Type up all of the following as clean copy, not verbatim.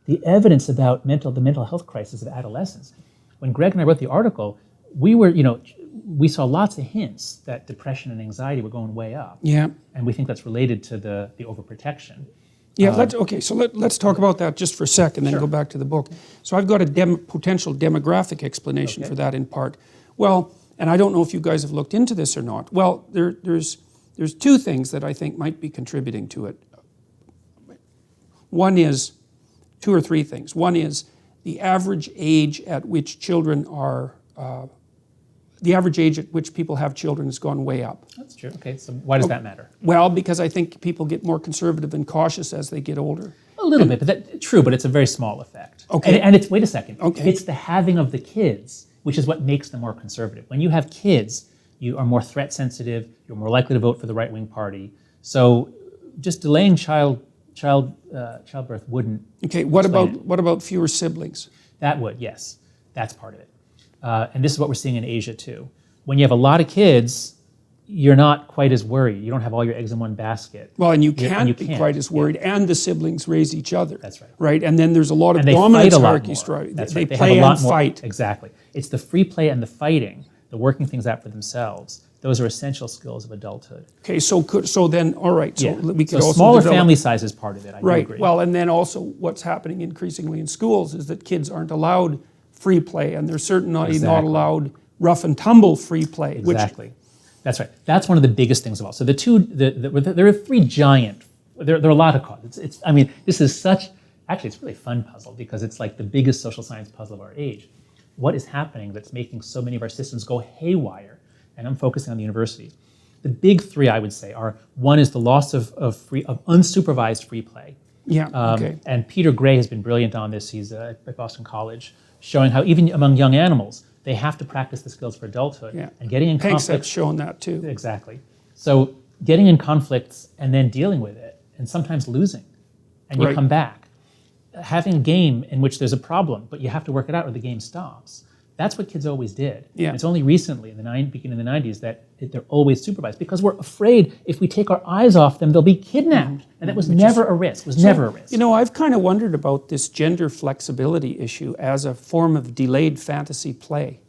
the evidence about the mental health crisis of adolescence. When Greg and I wrote the article, we saw lots of hints that depression and anxiety were going way up. Yeah. And we think that's related to the overprotection. Yeah, let's talk about that just for a second, then Sure. go back to the book. So I've got a potential demographic explanation for that in part. Well, and I don't know if you guys have looked into this or not. Well, there's two things that I think might be contributing to it. One is, two or three things. One is the average age at which children are, the average age at which people have children has gone way up. That's true. Okay, so why does that matter? Well, because I think people get more conservative and cautious as they get older. A little bit, but true, but it's a very small effect. Okay. And it's, wait a second, Okay. it's the having of the kids, which is what makes them more conservative. When you have kids, you are more threat sensitive, you're more likely to vote for the right-wing party. So just delaying childbirth wouldn't. Okay, what about fewer siblings? That would, yes, that's part of it. And this is what we're seeing in Asia too. When you have a lot of kids, you're not quite as worried. You don't have all your eggs in one basket. Well, and you can't be quite as worried, and the siblings raise each other. That's right. Right, and then there's a lot of And they dominance fight a lot hierarchy more. striving. That's They right. They play have a lot and more, fight. Exactly. It's the free play and the fighting, the working things out for themselves. Those are essential skills of adulthood. Okay, so then, all right, so we could also smaller develop, family size is part of it, I do right, agree. well, and then also what's happening increasingly in schools is that kids aren't allowed free play, and they're certainly not allowed rough and tumble free play. Exactly. That's right. That's one of the biggest things of all. So there are three giant, there are a lot of causes. I mean, this is actually it's a really fun puzzle because it's like the biggest social science puzzle of our age. What is happening that's making so many of our systems go haywire? And I'm focusing on the universities. The big three, I would say, are one is the loss of unsupervised free play. Yeah, okay. And Peter Gray has been brilliant on this. He's at Boston College, showing how even among young animals, they have to practice the skills for adulthood. Yeah. And getting in conflict. Pegseth's shown that too. Exactly. So getting in conflicts and then dealing with it, and sometimes losing, and you come back. Having a game in which there's a problem, but you have to work it out or the game stops. That's what kids always did. Yeah. It's only recently, beginning in the 90s, that they're always supervised because we're afraid if we take our eyes off them, they'll be kidnapped. And that was never a risk. You know, I've kind of wondered about this gender flexibility issue as a form of delayed fantasy play.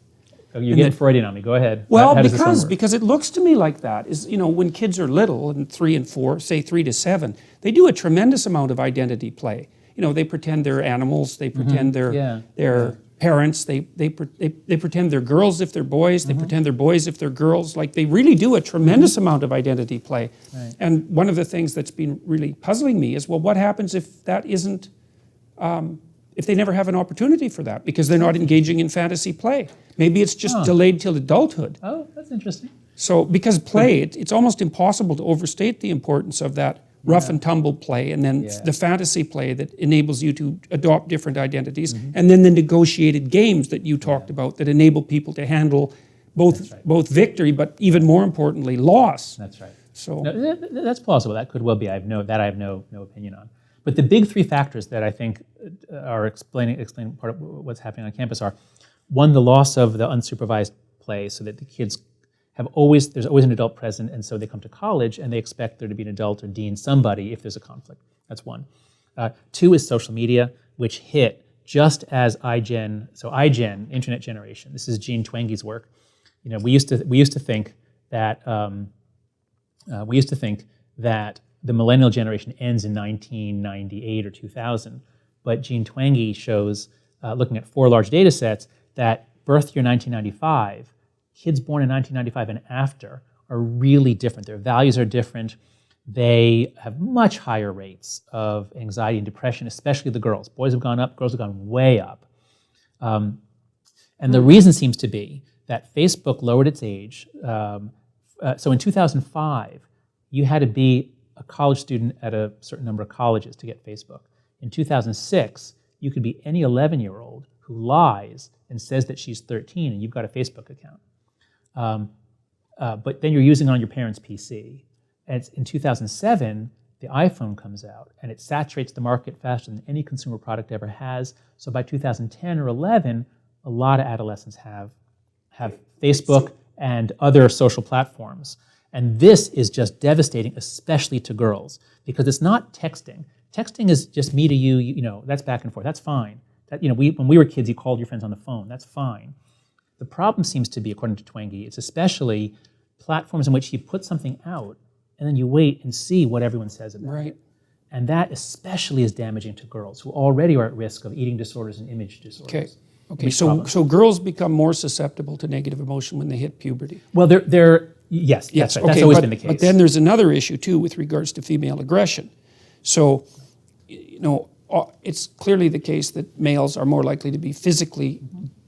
You're getting Freudian on me. Go ahead. Well, How does this one work? because it looks to me like that is, you know, when kids are little, and 3 and 4, say 3 to 7, they do a tremendous amount of identity play. You know, they pretend they're animals, they pretend they're parents, they pretend they're girls if they're boys, they pretend they're boys if they're girls. Like, they really do a tremendous amount of identity play. Right. And one of the things that's been really puzzling me is, well, what happens if that isn't, if they never have an opportunity for that because they're not engaging in fantasy play? Maybe it's just delayed till adulthood. Oh, that's interesting. So, because play, it's almost impossible to overstate the importance of that rough and tumble play, and then the fantasy play that enables you to adopt different identities, and then the negotiated games that you talked about that enable people to handle both victory, but even more importantly, loss. That's right. So no, that's plausible. That could well be. I have no opinion on. But the big three factors that I think are explaining part of what's happening on campus are, one, the loss of the unsupervised play, so that the kids there's always an adult present, and so they come to college and they expect there to be an adult or dean, somebody, if there's a conflict. That's one. 2 is social media, which hit just as iGen, internet generation. This is Jean Twenge's work. You know, we used to think that the millennial generation ends in 1998 or 2000, but Jean Twenge shows, looking at 4 large data sets, that birth year 1995. Kids born in 1995 and after are really different. Their values are different. They have much higher rates of anxiety and depression, especially the girls. Boys have gone up, girls have gone way up. And the reason seems to be that Facebook lowered its age. So in 2005, you had to be a college student at a certain number of colleges to get Facebook. In 2006, you could be any 11-year-old who lies and says that she's 13 and you've got a Facebook account. But then you're using it on your parents' PC. And in 2007, the iPhone comes out, and it saturates the market faster than any consumer product ever has. So by 2010 or 11, a lot of adolescents have Facebook and other social platforms. And this is just devastating, especially to girls, because it's not texting. Texting is just me to you, that's back and forth. That's fine. That, when we were kids, you called your friends on the phone. That's fine. The problem seems to be, according to Twenge, it's especially platforms in which you put something out and then you wait and see what everyone says about it. And that especially is damaging to girls who already are at risk of eating disorders and image disorders. Okay. So girls become more susceptible to negative emotion when they hit puberty. Well, yes, that's right. That's always been the case. But then there's another issue too with regards to female aggression. So, it's clearly the case that males are more likely to be physically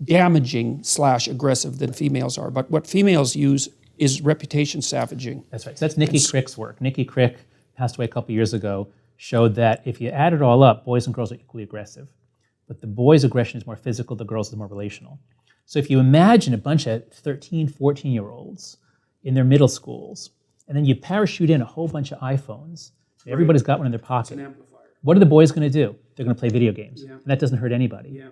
damaging / aggressive than females are. But what females use is reputation savaging. That's right. So that's Nikki Crick's work. Nikki Crick passed away a couple years ago, showed that if you add it all up, boys and girls are equally aggressive. But the boys' aggression is more physical, the girls' is more relational. So if you imagine a bunch of 13, 14-year-olds in their middle schools, and then you parachute in a whole bunch of iPhones, everybody's got one in their pocket. It's an amplifier. What are the boys going to do? They're going to play video games. And that doesn't hurt anybody.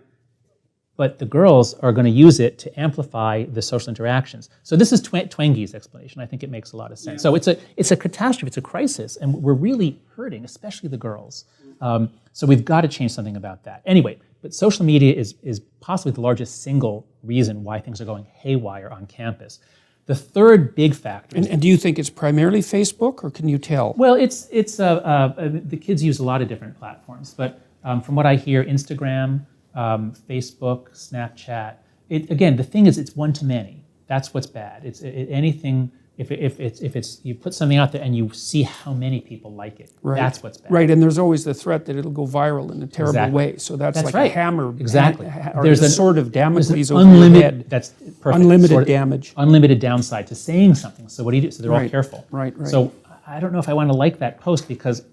But the girls are going to use it to amplify the social interactions. So this is Twenge's explanation. I think it makes a lot of sense. So it's a catastrophe, it's a crisis, and we're really hurting, especially the girls. So we've got to change something about that. Anyway, but social media is possibly the largest single reason why things are going haywire on campus. The third big factor. And do you think it's primarily Facebook, or can you tell? Well, the kids use a lot of different platforms, but from what I hear, Instagram, Facebook, Snapchat. Again, the thing is, it's one to many. That's what's bad. Anything. If it's you put something out there and you see how many people like it, that's what's bad. Right, and there's always the threat that it'll go viral in a terrible way. So that's like right. a hammer. Exactly. There's a sword of Damocles over your head. That's perfect. Unlimited damage. Unlimited downside to saying something. So what do you do? So they're all careful. Right. So I don't know if I want to like that post because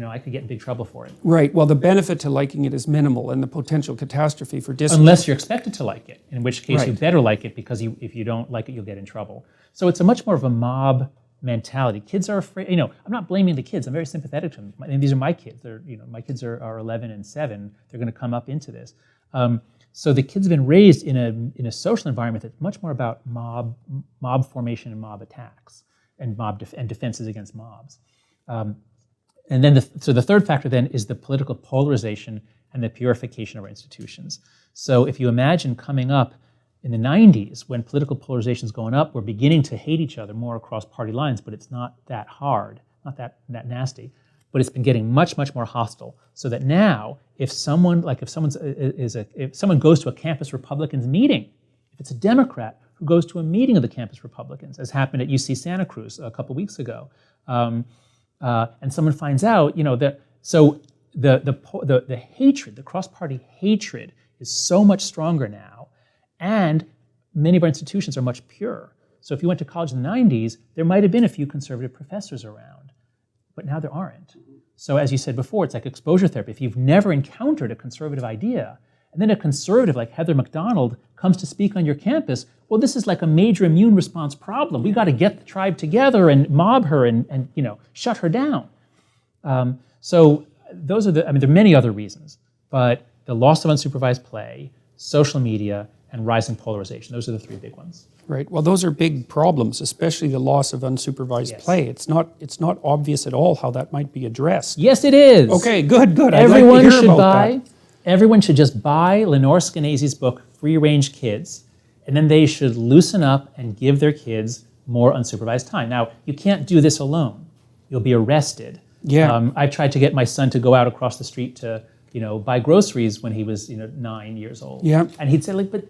I could get in big trouble for it. Right. Well, the benefit to liking it is minimal, and the potential catastrophe for unless you're expected to like it, in which case you better like it because if you don't like it, you'll get in trouble. So it's a much more of a mob mentality. Kids are afraid. I'm not blaming the kids. I'm very sympathetic to them. These are my kids. My kids are 11 and 7. They're going to come up into this. So the kids have been raised in a social environment that's much more about mob formation and mob attacks and and defenses against mobs. And then the third factor then is the political polarization and the purification of our institutions. So if you imagine coming up in the 90s, when political polarization is going up, we're beginning to hate each other more across party lines, but it's not that hard, not that nasty. But it's been getting much, much more hostile. So that now, if someone goes to a campus Republicans meeting, if it's a Democrat who goes to a meeting of the campus Republicans, as happened at UC Santa Cruz a couple weeks ago, and someone finds out, the hatred, the cross-party hatred, is so much stronger now, and many of our institutions are much purer. So if you went to college in the 90s, there might have been a few conservative professors around, but now there aren't. So as you said before, it's like exposure therapy. If you've never encountered a conservative idea, and then a conservative like Heather McDonald comes to speak on your campus, well, this is like a major immune response problem. We've got to get the tribe together and mob her and shut her down. So those are there are many other reasons, but the loss of unsupervised play, social media, and rising polarization. Those are the three big ones. Right. Well, those are big problems, especially the loss of unsupervised play. It's not obvious at all how that might be addressed. Yes, it is. Okay, good. Everyone should just buy Lenore Skenazy's book, Free Range Kids, and then they should loosen up and give their kids more unsupervised time. Now, you can't do this alone. You'll be arrested. Yeah. I tried to get my son to go out across the street to, buy groceries when he was, 9 years old. Yeah. And he'd say, but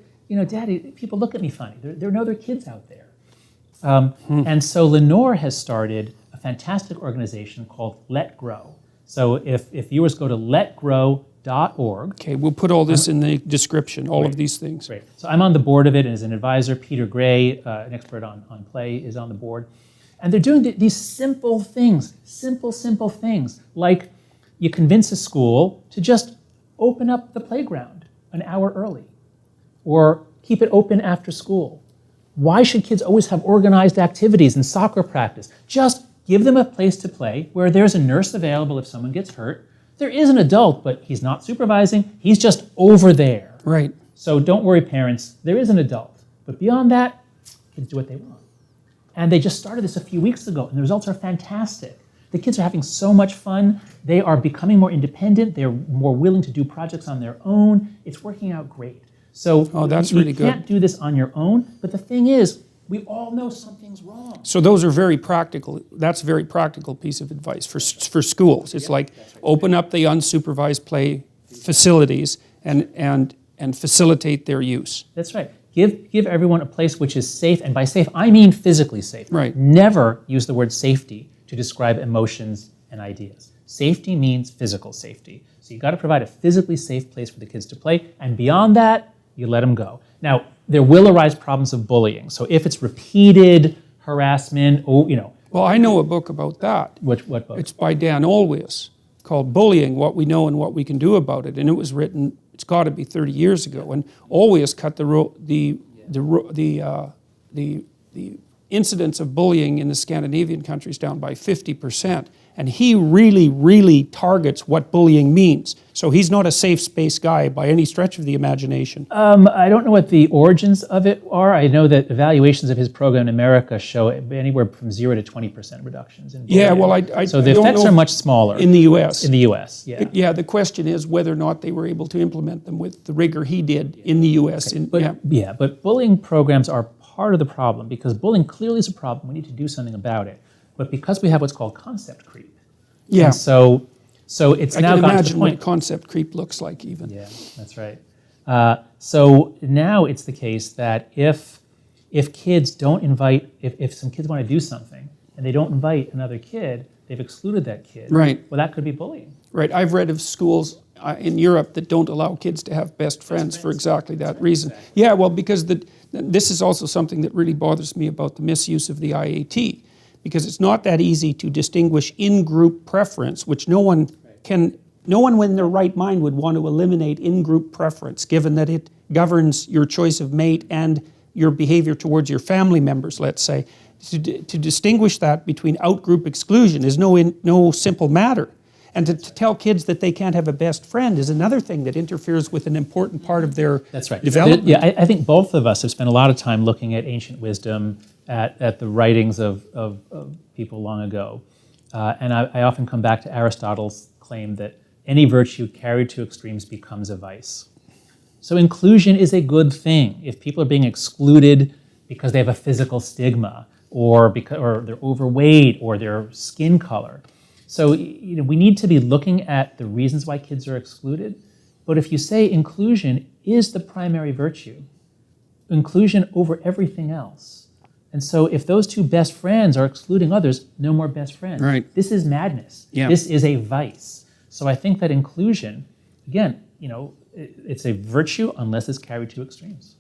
Daddy, people look at me funny. There are no other kids out there. And so Lenore has started a fantastic organization called Let Grow. So if viewers go to letgrow.org. Okay, we'll put all this in the description, all of these things. Great. So I'm on the board of it as an advisor. Peter Gray, an expert on play, is on the board. And they're doing these simple things, simple things, like you convince a school to just open up the playground an hour early, or keep it open after school. Why should kids always have organized activities and soccer practice? Just give them a place to play where there's a nurse available if someone gets hurt. There is an adult, but he's not supervising. He's just over there. Right. So don't worry, parents. There is an adult. But beyond that, kids do what they want. And they just started this a few weeks ago, and the results are fantastic. The kids are having so much fun. They are becoming more independent. They're more willing to do projects on their own. It's working out great. So that's you really good. can't do this on your own. But the thing is, we all know something's wrong. So those are very practical. That's a very practical piece of advice for schools. It's like open up the unsupervised play facilities and facilitate their use. That's right. Give everyone a place which is safe, and by safe I mean physically safe. Right. Never use the word safety to describe emotions and ideas. Safety means physical safety. So you've got to provide a physically safe place for the kids to play, and beyond that, you let them go. Now, there will arise problems of bullying. So if it's repeated harassment, Well, I know a book about that. What book? It's by Dan Olweus, called Bullying, What We Know and What We Can Do About It. And it was written, it's got to be 30 years ago. And Olweus cut the incidence of bullying in the Scandinavian countries down by 50%. And he really, really targets what bullying means. So he's not a safe space guy by any stretch of the imagination. I don't know what the origins of it are. I know that evaluations of his program in America show anywhere from 0 to 20% reductions in bullying. Yeah, well, so the don't effects know are much smaller in the U.S. In the U.S., yeah. Yeah, the question is whether or not they were able to implement them with the rigor he did in the U.S. But bullying programs are part of the problem because bullying clearly is a problem. We need to do something about it. But because we have what's called concept creep. Yeah. And so it's I now can gotten to imagine the what point. concept creep looks like even. Yeah, that's right. So now it's the case that if kids don't invite, if some kids want to do something and they don't invite another kid, they've excluded that kid. Right. Well, that could be bullying. Right. I've read of schools in Europe that don't allow kids to have best friends for exactly that reason. Yeah, well, because this is also something that really bothers me about the misuse of the IAT, because it's not that easy to distinguish in-group preference, which no one in their right mind would want to eliminate in-group preference, given that it governs your choice of mate and your behavior towards your family members, let's say. To distinguish that between out-group exclusion is no simple matter. And to tell kids that they can't have a best friend is another thing that interferes with an important part of their development. Yeah, I think both of us have spent a lot of time looking at ancient wisdom, at the writings of people long ago. And I often come back to Aristotle's claim that any virtue carried to extremes becomes a vice. So inclusion is a good thing. If people are being excluded because they have a physical stigma, or they're overweight, or their skin color. So we need to be looking at the reasons why kids are excluded. But if you say inclusion is the primary virtue, inclusion over everything else. And so if those two best friends are excluding others, no more best friends. Right. This is madness. Yeah. This is a vice. So I think that inclusion, again, it's a virtue unless it's carried to extremes.